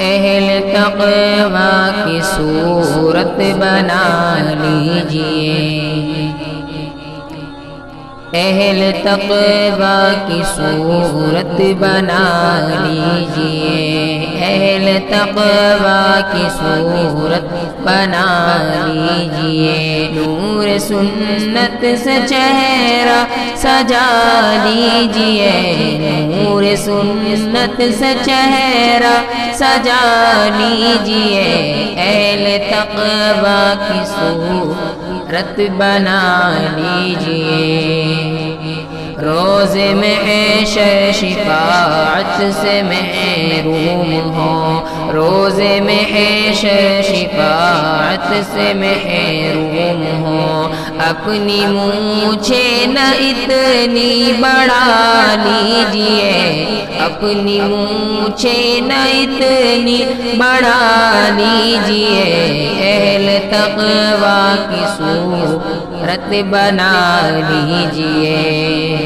اہل تقویٰ کی صورت بنا لیجئے، اہل تقویٰ کی صورت بنا لیجئے، اہل تقویٰ کی صورت بنا لیجئے، نور سنت سے چہرہ سجا لیجئے، نور سنت سے چہرہ سجا لیجئے، اہل تقویٰ کی صورت بنا لیجئے، روز محشر شفاعت سے محروم ہو، روز محشر شفاعت سے محروم ہو، اپنی مونچھیں نہ اتنی بڑھا لیجئے، اپنی مونچھیں نہ اتنی بڑھا لیجئے، اہل تقویٰ کی صورت بنا لیجئے،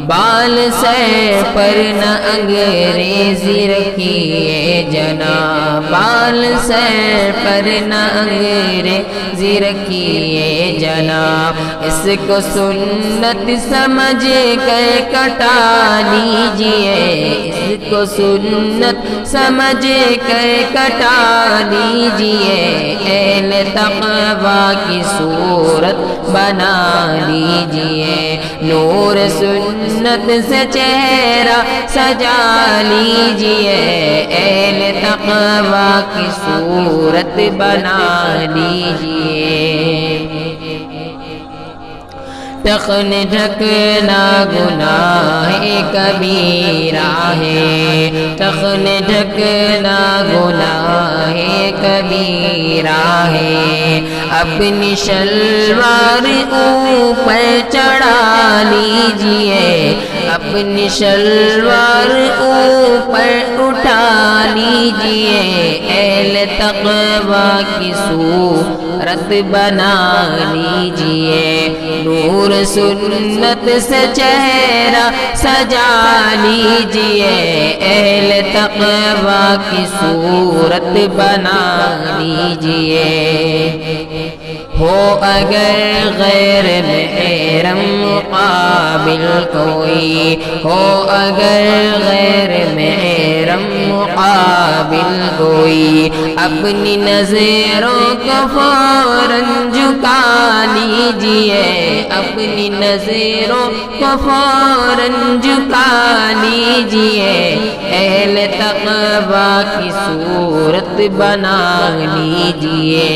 بال سر پر نہ انگریزی رکھیے جناب، بال سر پر نہ انگریزی رکھیے جناب، اس کو سنت سمجھ کر کٹا لیجئے، اس کو سنت سمجھ کر کٹا لیجئے، اہل تقویٰ کی صورت بنا لیجئے، نور سنت سے چہرہ سجا لیجئے، اہل تقویٰ کی صورت بنا لیجئے، ٹخن ڈھکنا گناہ کبیرہ ہے، ٹخن ڈھکنا گناہ کبیرہ ہے، اپنی شلوار اوپر چڑھا لیجئے، اپنی شلوار اوپر اٹھا لیجئے، اہل تقویٰ کی صورت بنا لیجئے، نور سنت سے چہرہ سجا لیجئے، اہل تقویٰ کی صورت بنا لیجئے، ہو اگر غیر محرم مقابل کوئی، ہو اگر غیر محرم مقابل کوئی، اپنی نظروں کو فوراً جھکا لیجئے، اپنی نظروں کو فوراً جھکا لیجئے، اہل تقویٰ کی صورت بنا لیجئے،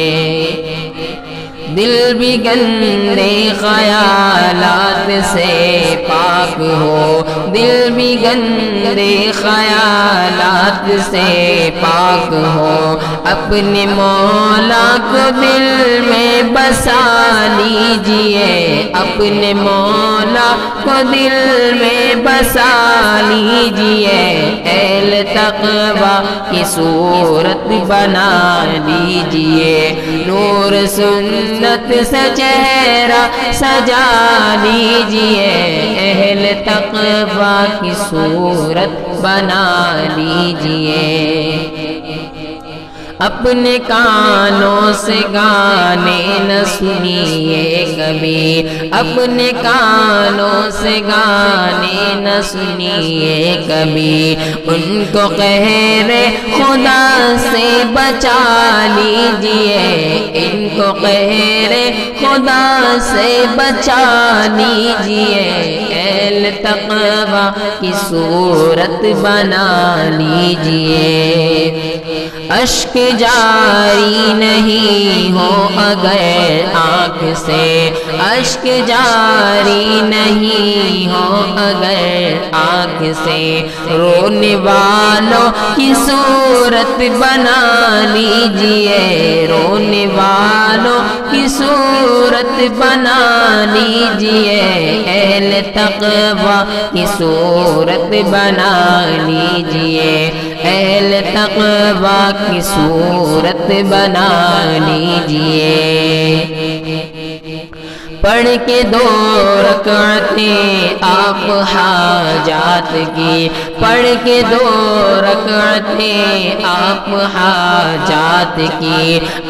دل بھی گندے خیالات سے پاک ہو، دل بھی گندے خیالات سے پاک ہو، اپنے مولا کو دل میں بسا لیجئے، اپنے مولا کو دل میں بسا لیجئے، اہل تقویٰ کی صورت بنا لیجئے، نور سنت سے چہرہ سجا لیجئے، اہل تقویٰ کی صورت بنا لیجئے، اپنے کانوں سے گانے نہ سنیے کبھی، اپنے کانوں سے گانے نہ سنیے کبھی، ان کو قہر خدا سے بچا لیجئے، ان کو قہر خدا سے بچا لیجئے، اہل تقویٰ کی صورت بنا لیجئے، اشک جاری نہیں ہو اگر آنکھ سے، اشک جاری نہیں ہو اگر آنکھ سے، رونے والوں کی صورت بنا لیجئے، رونے والوں کی صورت بنا لیجئے، اہل تقویٰ کی صورت بنا لیجئے، اہل تقویٰ کی صورت بنا لیجئے، پڑھ کے 2 رکعتیں آپ حاجات کی، پڑھ کے 2 رکعتیں آپ حاجات کی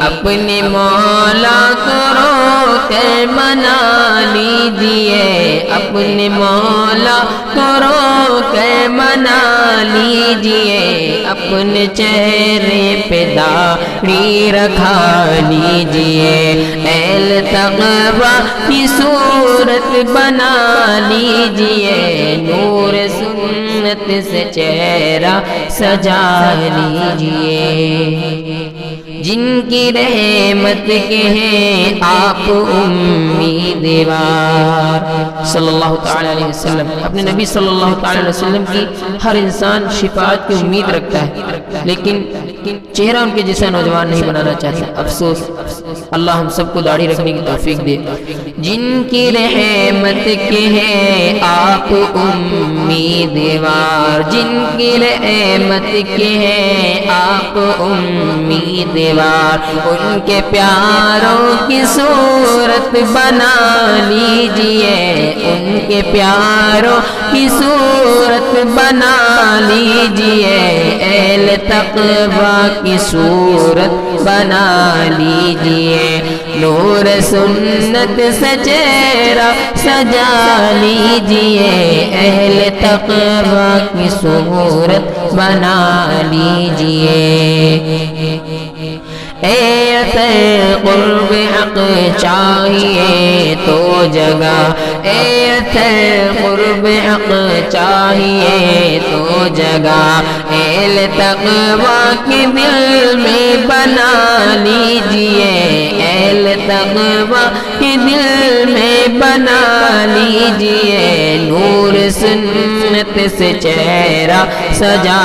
اپنے مولا کو رو کر منا لیجئے، اپنے مولا کو رو کر منا لیجئے، اپنے چہرے پہ داڑھی رکھا لیجئے، اہل تقوی کی صورت بنا لیجئے، نور سنت سے چہرہ سجا لیجئے، جن کی رحمت کے ہیں آپ امیدوار۔ صلی اللہ تعالی علیہ وسلم، اپنے نبی صلی اللہ تعالی علیہ وسلم کی ہر انسان شفاعت کی امید رکھتا ہے، لیکن چہرہ ان کے جیسا نوجوان نہیں بنانا چاہتا۔ افسوس، اللہ ہم سب کو داڑھی رکھنے کی توفیق دے۔ جن کی رحمت کے ہیں آپ امیدوار، جن کی رحمت کے ہیں آپ امیدوار، ان کے پیاروں کی صورت بنا لیجئے، ان کے پیاروں کی صورت بنا لیجئے، اہل تقوی کی صورت بنا لیجئے، نور سنت سے چہرہ سجا لیجئے، اہل تقوی کی صورت بنا لیجئے۔ اے اثر قرب حق چاہیے تو جگہ، اے اثر قرب حق چاہیے تو جگہ، اہل تقوی کے دل میں بنا لیجئے، اہل تقوی کے دل میں بنا لیجئے، نور سنت سے چہرہ سجا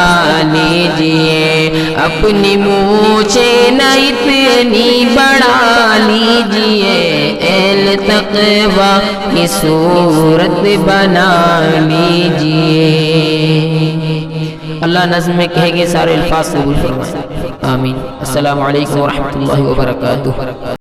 لیجئے، اپنی مونچھیں نہ اتنی بڑھا لیجئے، اہل تقوی کی صورت بنا لیجئے۔ اللہ نظم میں کہے گے، سارے الفاظ قبول فرمائے، آمین۔ السلام علیکم ورحمۃ اللہ وبرکاتہ۔